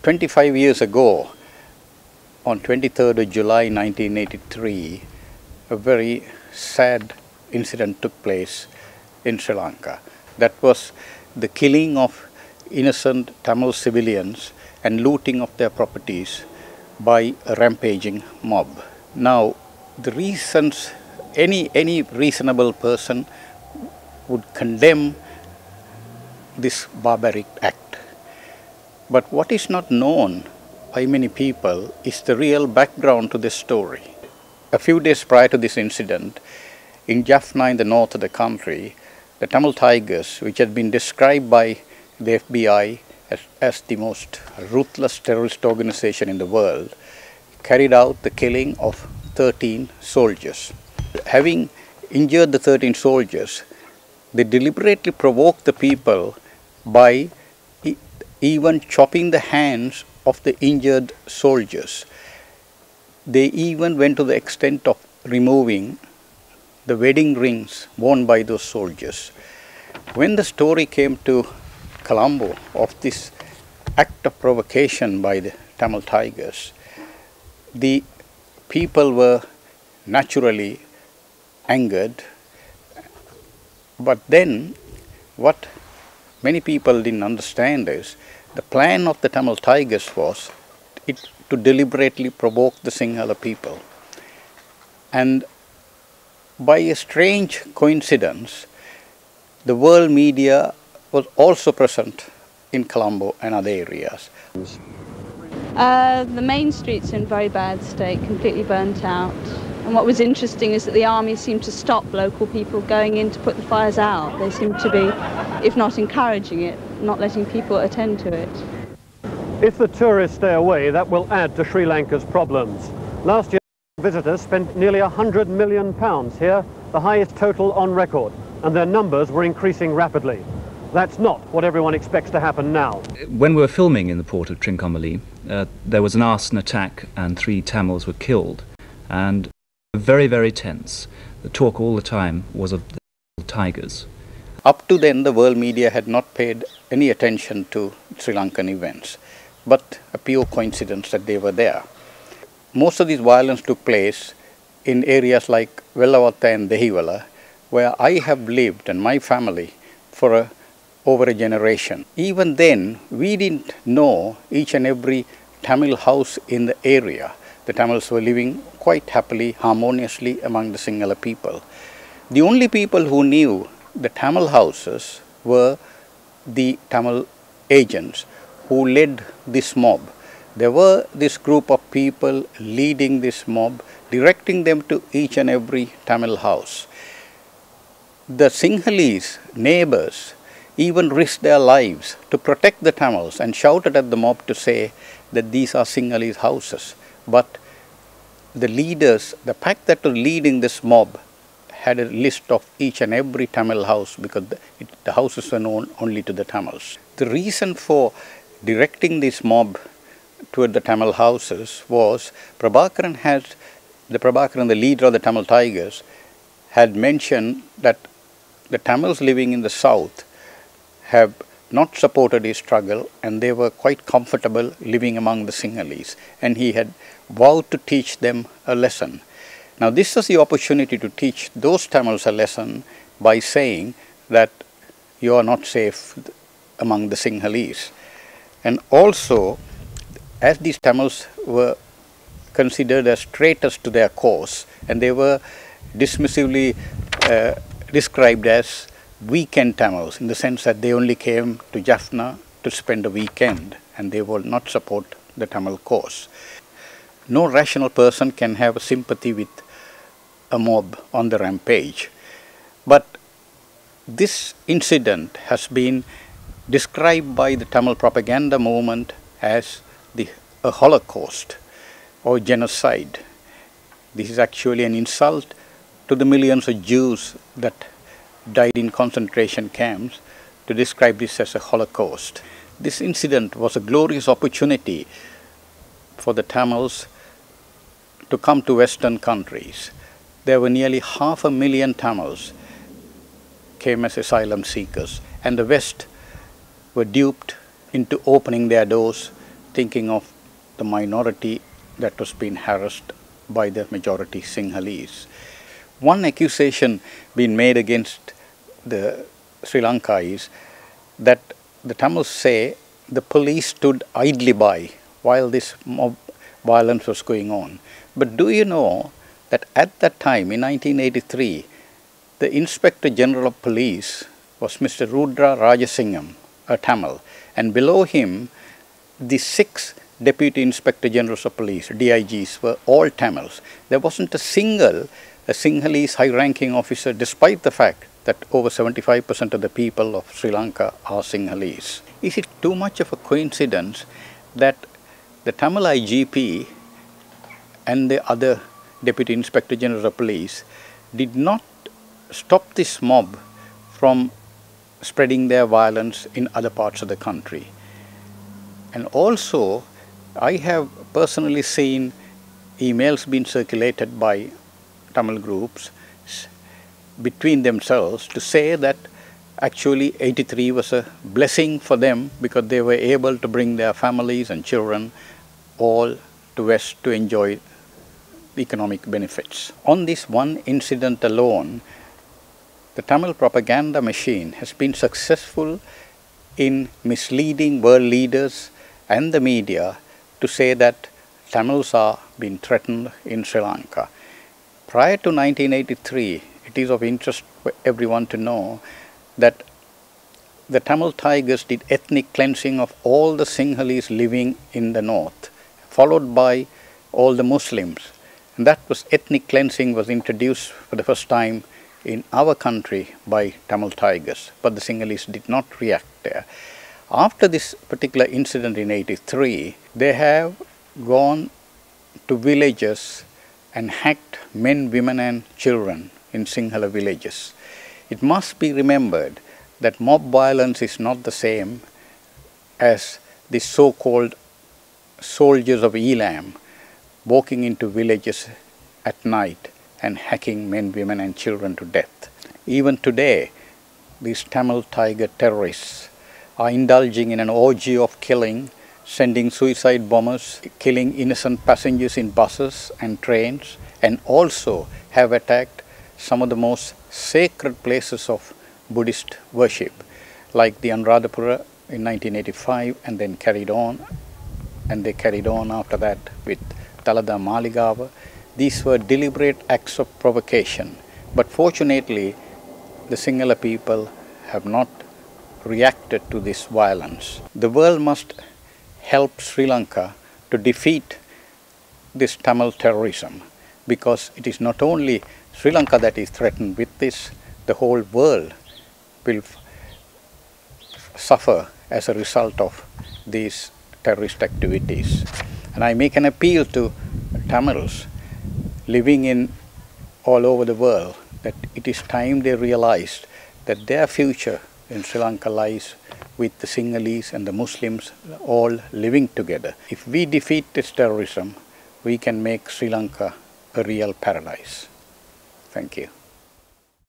25 years ago, on 23rd of July 1983, a very sad incident took place in Sri Lanka. That was the killing of innocent Tamil civilians and looting of their properties by a rampaging mob. Now, the reasons any reasonable person would condemn this barbaric act. But what is not known by many people is the real background to this story. A few days prior to this incident, in Jaffna in the north of the country, the Tamil Tigers, which had been described by the FBI as the most ruthless terrorist organization in the world, carried out the killing of 13 soldiers. Having injured the 13 soldiers, they deliberately provoked the people by even chopping the hands of the injured soldiers. They even went to the extent of removing the wedding rings worn by those soldiers. When the story came to Colombo of this act of provocation by the Tamil Tigers, the people were naturally angered. But then what many people didn't understand is the plan of the Tamil Tigers was to deliberately provoke the Sinhala people. And by a strange coincidence, the world media was also present in Colombo and other areas. The main streets are in very bad state, completely burnt out. And what was interesting is that the army seemed to stop local people going in to put the fires out. They seemed to be, if not encouraging it, not letting people attend to it. If the tourists stay away, that will add to Sri Lanka's problems. Last year, visitors spent nearly £100 million here, the highest total on record, and their numbers were increasing rapidly. That's not what everyone expects to happen now. When we were filming in the port of Trincomalee, there was an arson attack and 3 Tamils were killed. And very, very tense. The talk all the time was of the Tigers. Up to then, the world media had not paid any attention to Sri Lankan events, but a pure coincidence that they were there. Most of this violence took place in areas like Vellavatta and Dehiwala, where I have lived and my family for over a generation. Even then, we didn't know each and every Tamil house in the area. The Tamils were living quite happily, harmoniously among the Sinhala people. The only people who knew the Tamil houses were the Tamil agents who led this mob. There were this group of people leading this mob, directing them to each and every Tamil house. The Sinhalese neighbors even risked their lives to protect the Tamils and shouted at the mob to say that these are Sinhalese houses. But the leaders, the pack that were leading this mob, had a list of each and every Tamil house because the houses were known only to the Tamils. The reason for directing this mob toward the Tamil houses was Prabhakaran, the leader of the Tamil Tigers, had mentioned that the Tamils living in the south have not supported his struggle and they were quite comfortable living among the Sinhalese, and he had vowed to teach them a lesson. Now this was the opportunity to teach those Tamils a lesson by saying that you are not safe among the Sinhalese. And also, as these Tamils were considered as traitors to their cause, and they were dismissively described as weekend Tamils, in the sense that they only came to Jaffna to spend a weekend and they will not support the Tamil cause. No rational person can have a sympathy with a mob on the rampage. But this incident has been described by the Tamil propaganda movement as a Holocaust or genocide. This is actually an insult to the millions of Jews that died in concentration camps, to describe this as a Holocaust. This incident was a glorious opportunity for the Tamils to come to Western countries. There were nearly 500,000 Tamils came as asylum seekers, and the West were duped into opening their doors thinking of the minority that was being harassed by the majority Sinhalese. One accusation being made against the Sri Lanka is that the Tamils say the police stood idly by while this mob violence was going on. But do you know that at that time, in 1983, the Inspector General of Police was Mr. Rudra Rajasingham, a Tamil, and below him, the 6 Deputy Inspector Generals of Police, DIGs, were all Tamils. There wasn't a Sinhalese high-ranking officer, despite the fact that over 75% of the people of Sri Lanka are Sinhalese. Is it too much of a coincidence that the Tamil IGP and the other Deputy Inspector General of Police did not stop this mob from spreading their violence in other parts of the country? And also, I have personally seen emails being circulated by Tamil groups between themselves to say that actually 83 was a blessing for them because they were able to bring their families and children all to West to enjoy economic benefits. On this one incident alone, the Tamil propaganda machine has been successful in misleading world leaders and the media to say that Tamils are being threatened in Sri Lanka. Prior to 1983, it is of interest for everyone to know that the Tamil Tigers did ethnic cleansing of all the Sinhalese living in the north, followed by all the Muslims. And that was ethnic cleansing was introduced for the first time in our country by Tamil Tigers, but the Sinhalese did not react there. After this particular incident in 83, they have gone to villages and hacked men, women and children in Sinhala villages. It must be remembered that mob violence is not the same as the so-called soldiers of Elam walking into villages at night and hacking men, women and children to death. Even today, these Tamil Tiger terrorists are indulging in an orgy of killing, sending suicide bombers, killing innocent passengers in buses and trains, and also have attacked some of the most sacred places of Buddhist worship, like the Anuradhapura in 1985, and then carried on, and they carried on after that with Talada Maligava. These were deliberate acts of provocation, but fortunately the Sinhala people have not reacted to this violence. The world must help Sri Lanka to defeat this Tamil terrorism, because it is not only Sri Lanka that is threatened with this, the whole world will suffer as a result of these terrorist activities. And I make an appeal to Tamils living in all over the world that it is time they realized that their future in Sri Lanka lies with the Sinhalese and the Muslims all living together. If we defeat this terrorism, we can make Sri Lanka a real paradise. Thank you.